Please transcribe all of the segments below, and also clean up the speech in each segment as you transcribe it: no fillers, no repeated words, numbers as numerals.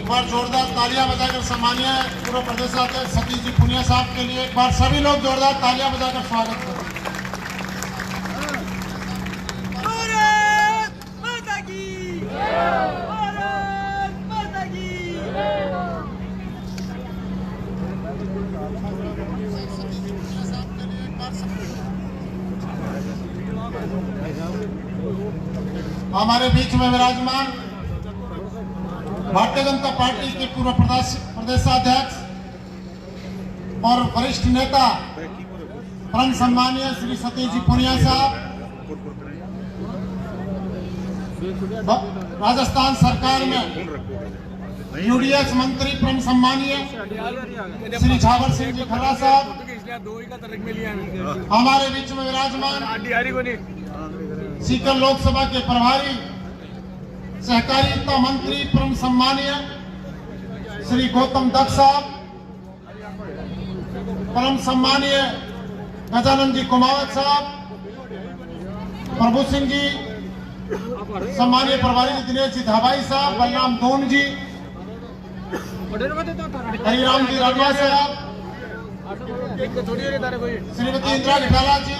एक बार जोरदार तालियां बजाकर सम्मानिए पूर्व प्रदेशाध्यक्ष सतीश जी पुनिया साहब के लिए एक बार सभी लोग जोरदार तालियां बजाकर स्वागत करें। हमारे बीच में विराजमान भारतीय जनता पार्टी के पूर्व प्रदेशाध्यक्ष और वरिष्ठ नेता परम सम्मानीय श्री सतीश जी पुनिया साहब, राजस्थान सरकार में यूडीएस मंत्री परम सम्मानीय श्री झावर सिंह जी खन्ना साहब, हमारे बीच में विराजमान सीकर लोकसभा के प्रभारी सहकारिता मंत्री परम सम्मानीय श्री गौतम दत्त साहब, परम सम्मानीय गजानंद जी कुमावत साहब, प्रभु सिंह जी, सम्मानीय प्रभारी दिनेश जी धाबाई साहब, बलराम दोन जी, हरिराम जी रडवा साहब, श्रीमती इंदिरा घटाला जी,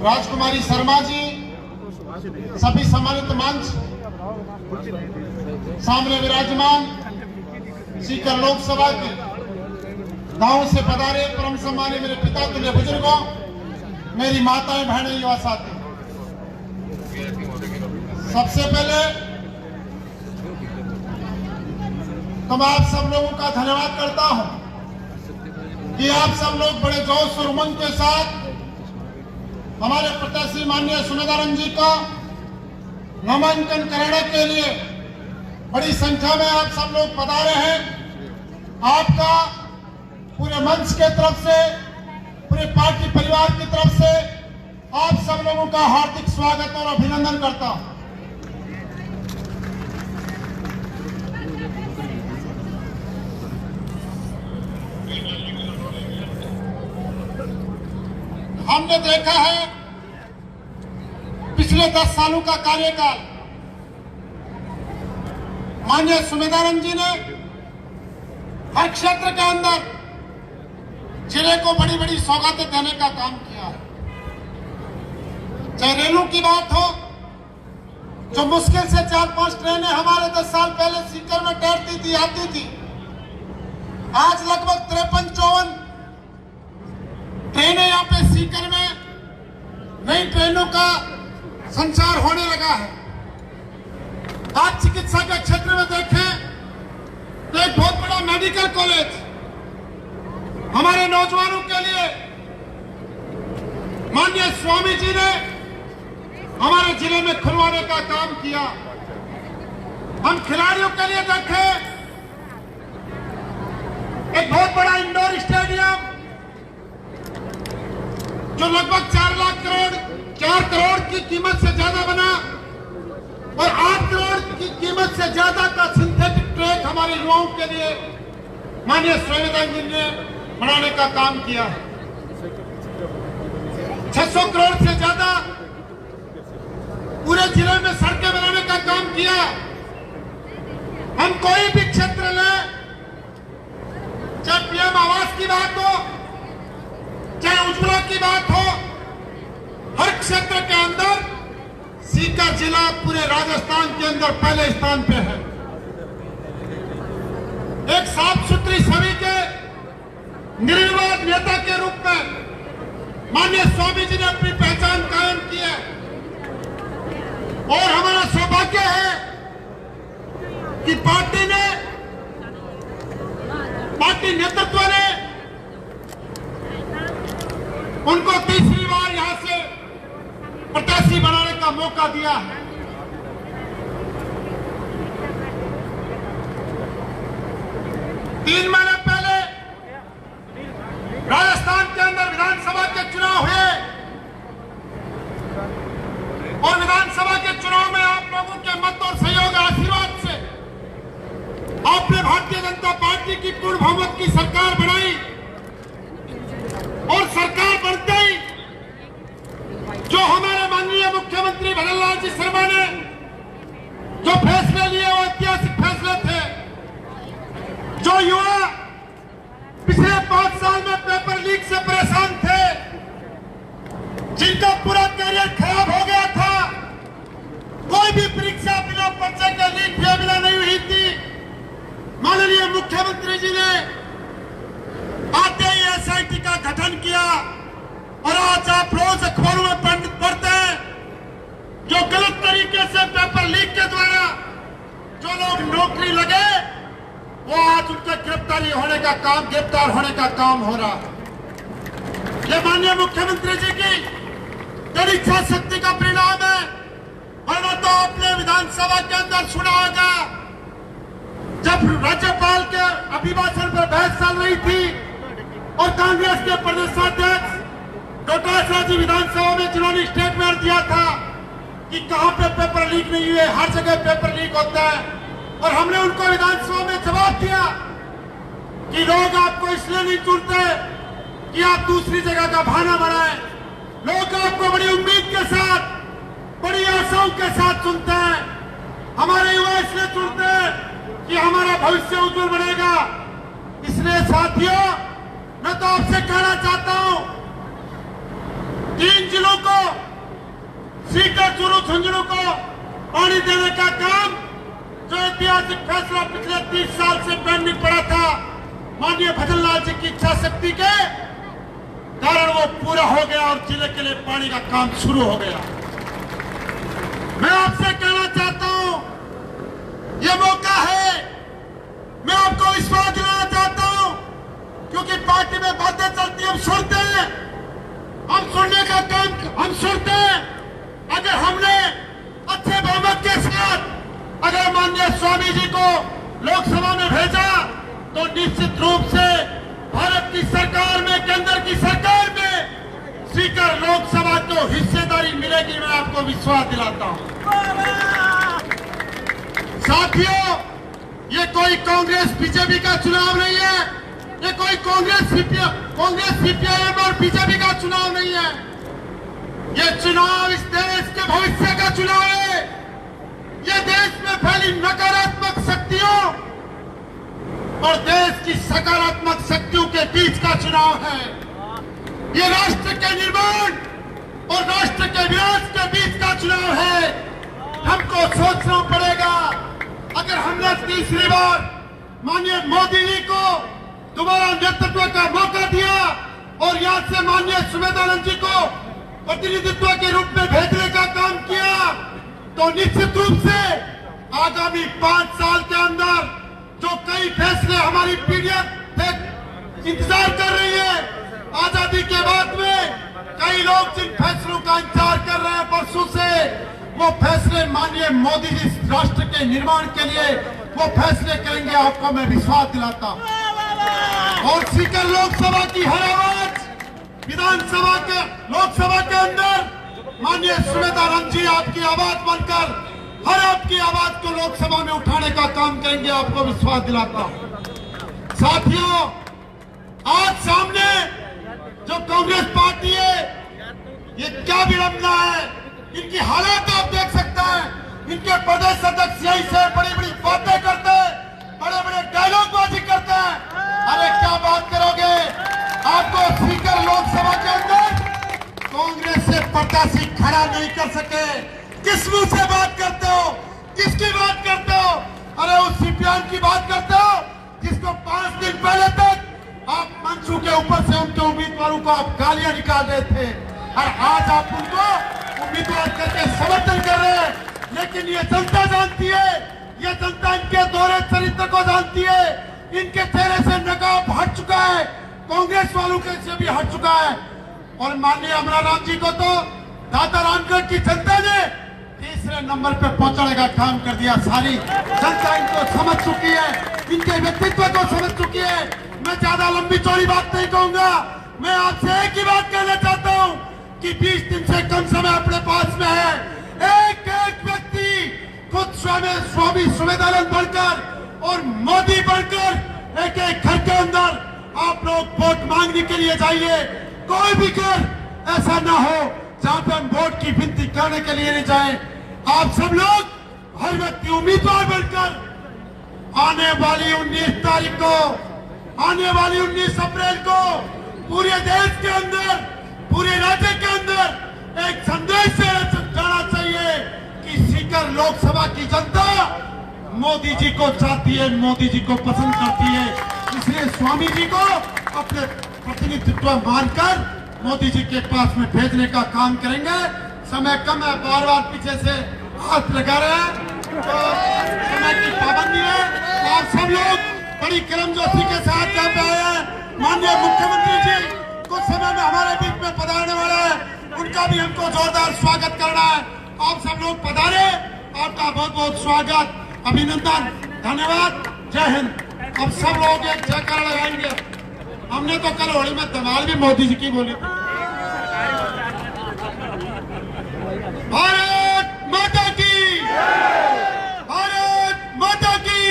राजकुमारी शर्मा जी, सभी सम्मानित मंच सामने विराजमान सीकर लोकसभा के गांव से पधारे परम सम्मानीय मेरे पिता तुल्य बुजुर्गों, मेरी माताएं, बहनें, युवा साथी, सबसे पहले तो मैं आप सब लोगों का धन्यवाद करता हूं कि आप सब लोग बड़े जोश और उमंग के साथ हमारे प्रत्याशी माननीय सुमेधानंद जी का नामांकन कराने के लिए बड़ी संख्या में आप सब लोग पधारे हैं। आपका पूरे मंच के तरफ से, पूरे पार्टी परिवार की तरफ से आप सब लोगों का हार्दिक स्वागत और अभिनंदन करता हूं। हमने देखा है पिछले 10 सालों का कार्यकाल माननीय सुमेधानंद जी ने हर क्षेत्र के अंदर जिले को बड़ी बड़ी सौगातें देने का काम किया है। चाहे रेलू की बात हो, जो मुश्किल से 4-5 ट्रेनें हमारे 10 साल पहले सीकर में ठहरती थी, आती थी, आज लगभग 53-54 ट्रेनें यहाँ पे सीकर में नई ट्रेनों का संचार होने लगा है। आज चिकित्सा के क्षेत्र में देखें तो एक बहुत बड़ा मेडिकल कॉलेज हमारे नौजवानों के लिए माननीय स्वामी जी ने हमारे जिले में खुलवाने का काम किया। हम खिलाड़ियों के लिए देखें, एक बहुत बड़ा इंडोर स्टेडियम जो लगभग 4 करोड़ की कीमत से ज्यादा बना और 8 करोड़ की कीमत से ज्यादा का सिंथेटिक ट्रैक हमारे युवाओं के लिए माननीय सुमेधानंद जी ने बनाने का काम किया है। 600 करोड़ से ज्यादा पूरे जिले में सड़कें बनाने का काम किया। हम कोई भी क्षेत्र ले, चाहे पीएम आवास की बात हो, चाहे उज्ज्वला की बात हो, हर क्षेत्र के अंदर सीकर जिला पूरे राजस्थान के अंदर पहले स्थान पे है। एक साफ सुथरी छवि के निर्विवाद नेता के रूप में माननीय स्वामी जी ने अपनी पहचान कायम की है और हमारा सौभाग्य है कि पार्टी नेतृत्व ने उनको तीसरी बार यहां से प्रत्याशी बनाने का मौका दिया है। तीन महीने पहले राजस्थान के अंदर विधानसभा के चुनाव हुए और विधानसभा के चुनाव में आप लोगों के मत और सहयोग आशीर्वाद से आपने भारतीय जनता पार्टी की पूर्ण बहुमत की सरकार बनाई और सरकार बनते ही जो हमारे माननीय मुख्यमंत्री भजनलाल जी शर्मा ने जो फैसले लिए वो ऐतिहासिक मुख्यमंत्री जी ने आते ही एसआईटी का गठन किया और आज आप रोज अखबारों में पढ़ते हैं जो गलत तरीके से पेपर लीक के द्वारा जो लोग नौकरी लगे वो आज उनके गिरफ्तार होने का काम हो रहा है। ये माननीय मुख्यमंत्री जी की कड़ी इच्छा शक्ति का परिणाम है। वरना तो आपने विधानसभा के अंदर सुना होगा जब राज्यपाल के अभिभाषण पर बहस चल रही थी और कांग्रेस के प्रदेशाध्यक्ष डॉक्टर जी विधानसभा में जिन्होंने स्टेटमेंट दिया था कि कहां पे पेपर लीक नहीं हुए, हर जगह पेपर लीक होता है, और हमने उनको विधानसभा में जवाब दिया कि लोग आपको इसलिए नहीं चुनते कि आप दूसरी जगह का बहाना बनाएं। लोग आपको बड़ी उम्मीद के साथ, बड़ी आशाओं के साथ चुनते हैं। हमारे युवा इसलिए चुनते हैं कि हमारा भविष्य उज्जवल बनेगा। इसलिए साथियों, मैं तो आपसे कहना चाहता हूं, 3 जिलों को, सीकर, चूरू, झुंझुनू को पानी देने का काम, जो ऐतिहासिक फैसला पिछले 30 साल से पेंडिंग पड़ा था, माननीय भजन लाल जी की इच्छा शक्ति के कारण वो पूरा हो गया और जिले के लिए पानी का काम शुरू हो गया। मैं आपसे कहना चाहता हूं, ये मौका है, मैं आपको विश्वास दिलाना चाहता हूं, क्योंकि पार्टी में बातें चलती हम सुनते हैं, हम सुनने का काम हम सुनते हैं। अगर हमने अच्छे बहुमत के साथ अगर माननीय स्वामी जी को लोकसभा में भेजा तो निश्चित रूप से भारत की सरकार में, केंद्र की सरकार में सीकर लोकसभा को हिस्सेदारी मिलेगी। मैं आपको विश्वास दिलाता हूं। साथियों, ये कोई कांग्रेस बीजेपी का चुनाव नहीं है, ये कोई कांग्रेस सीपीआईएम और बीजेपी का चुनाव नहीं है। ये चुनाव इस देश के भविष्य का चुनाव है। ये देश में फैली नकारात्मक शक्तियों और देश की सकारात्मक शक्तियों के बीच का चुनाव है। ये राष्ट्र के निर्माण और राष्ट्र के विनाश के बीच का चुनाव है। हमको सोचना पड़ेगा, अगर हमने तीसरी बार माननीय मोदी जी को दोबारा नेतृत्व का मौका दिया और यहां से माननीय सुमेधानंद जी को प्रतिनिधित्व के रूप में भेजने का काम किया, तो निश्चित रूप से आगामी 5 साल के अंदर जो कई फैसले हमारी पीढ़ियां इंतजार कर रही है, आजादी के बाद में कई लोग जिन फैसलों का इंतजार कर रहे हैं परसों से, वो फैसले माननीय मोदी जी राष्ट्र के निर्माण के लिए वो फैसले करेंगे, आपको मैं विश्वास दिलाता हूं। और सीकर लोकसभा की हर आवाज विधानसभा के लोकसभा के अंदर माननीय सुमेधानंद जी आपकी आवाज बनकर हर आपकी आवाज को लोकसभा में उठाने का काम करेंगे, आपको विश्वास दिलाता हूं। साथियों, आज सामने जो कांग्रेस पार्टी है, ये क्या विडंबना है। इनकी हालत आप देख सकते हैं। इनके प्रदेश अध्यक्ष यही से बड़ी बड़ी बातें करते हैं, बड़े बड़े डायलॉगबाजी करते हैं। अरे क्या बात करोगे, आपको स्पीकर लोकसभा के अंदर कांग्रेस से प्रत्याशी खड़ा नहीं कर सके। किस मुंह से बात करते हो, किसकी बात करते हो? अरे उस सीपीआईएम की बात करते हो जिसको 5 दिन पहले तक आप मंचों के ऊपर से उनके उम्मीदवारों को आप गालियां निकाल रहे थे, और आज आप उनको उम्मीदवार करके समर्थन कर रहे हैं। लेकिन ये जनता जानती है, ये जनता इनके दोहरे चरित्र को जानती है। इनके चेहरे से नकाब हट चुका है, कांग्रेस वालों के से भी हट चुका है। और माननीय अमराराम जी को तो दादा रामगढ़ की जनता ने तीसरे नंबर पे पहुंचाने का काम कर दिया। सारी जनता इनको समझ चुकी है, इनके व्यक्तित्व को समझ चुकी है। मैं ज्यादा लंबी चौड़ी बात नहीं कहूंगा, मैं आपसे एक ही बात कहना चाहता हूं कि 20 दिन से कम समय अपने पास में है। एक एक व्यक्ति खुद स्वामी सुमेधानंद बनकर और मोदी बनकर एक एक घर के अंदर आप लोग वोट मांगने के लिए जाइए। कोई भी घर ऐसा ना हो जहां पे हम वोट की विनती करने के लिए नहीं जाए। आप सब लोग हर व्यक्ति उम्मीदवार बनकर आने वाली 19 तारीख को, आने वाली 19 अप्रैल को पूरे देश के अंदर, पूरे राज्य के अंदर एक संदेश जाना चाहिए कि सीकर लोकसभा की जनता मोदी जी को चाहती है, मोदी जी को पसंद करती है। इसलिए स्वामी जी को अपने प्रतिनिधित्व मानकर मोदी जी के पास में भेजने का काम करेंगे। समय कम है, बार बार पीछे से हाथ लगा रहे हैं, तो समय की पाबंदी है। आप सब लोग बड़ी गर्मजोशी के साथ यहाँ पे आए हैं। माननीय मुख्यमंत्री जी कुछ समय में हमारे बीच में पधारने वाले हैं, उनका भी हमको जोरदार स्वागत करना है। आप सब लोग पधारे, आपका बहुत बहुत स्वागत, अभिनंदन, धन्यवाद, जय हिंद। अब सब लोग एक जयकारा लगाएंगे। हमने तो कल होली में धमाल भी मोदी जी की बोली। भारत माता की, भारत माता की,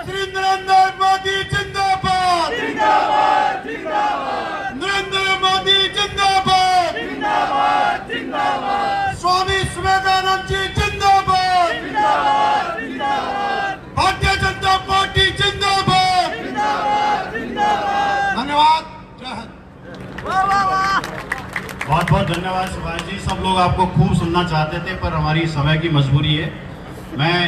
श्री नरेंद्र मोदी जिंदाबाद, जिंदाबाद, जिंदाबाद, नरेंद्र मोदी जिंदाबाद, जिंदाबाद, जिंदाबाद, स्वामी सुमेधानंद जी जिंदाबाद, जिंदाबाद, जिंदाबाद, भारतीय जनता पार्टी जिंदाबाद, जिंदाबाद, जिंदाबाद। धन्यवाद, जय हिंद। बहुत बहुत धन्यवाद सुभाष जी। सब लोग आपको खूब सुनना चाहते थे पर हमारी समय की मजबूरी है। मैं